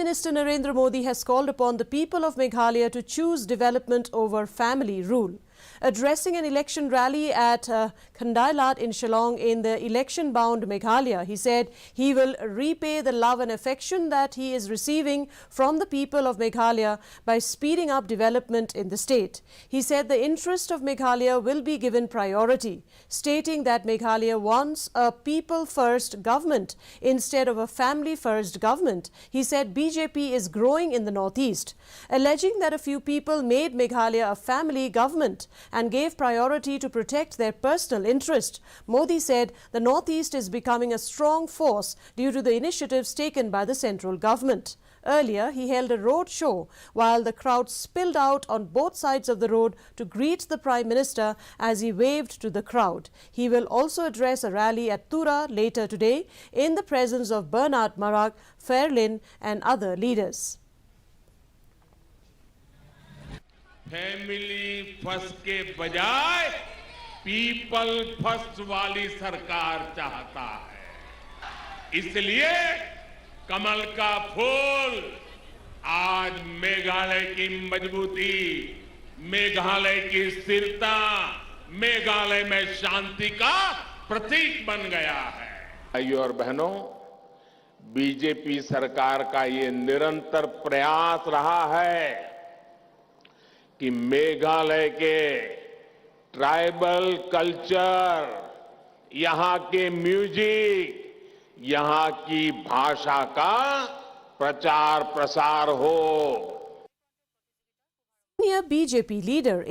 Minister Narendra Modi has called upon the people of Meghalaya to choose development over family rule. Addressing an election rally at Khandailat in Shillong in the election-bound Meghalaya, he said he will repay the love and affection that he is receiving from the people of Meghalaya by speeding up development in the state. He said the interest of Meghalaya will be given priority, stating that Meghalaya wants a people-first government instead of a family-first government. He said BJP is growing in the northeast, alleging that a few people made Meghalaya a family government and gave priority to protect their personal interest. Modi said the northeast is becoming a strong force due to the initiatives taken by the central government. Earlier, he held a road show while the crowd spilled out on both sides of the road to greet the Prime Minister as he waved to the crowd. He will also address a rally at Tura later today in the presence of Bernard Marak, Fairlin and other leaders. Family first के बजाय people first वाली सरकार चाहता है। इसलिए कमल का फूल आज मेघालय की मजबूती, मेघालय की स्थिरता, मेघालय में शांति का प्रतीक बन गया है। भाइयों और बहनों, बीजेपी सरकार का ये निरंतर प्रयास रहा है कि मेघालय के ट्राइबल कल्चर, यहाँ के म्यूजिक, यहाँ की भाषा का प्रचार प्रसार हो। Senior BJP leader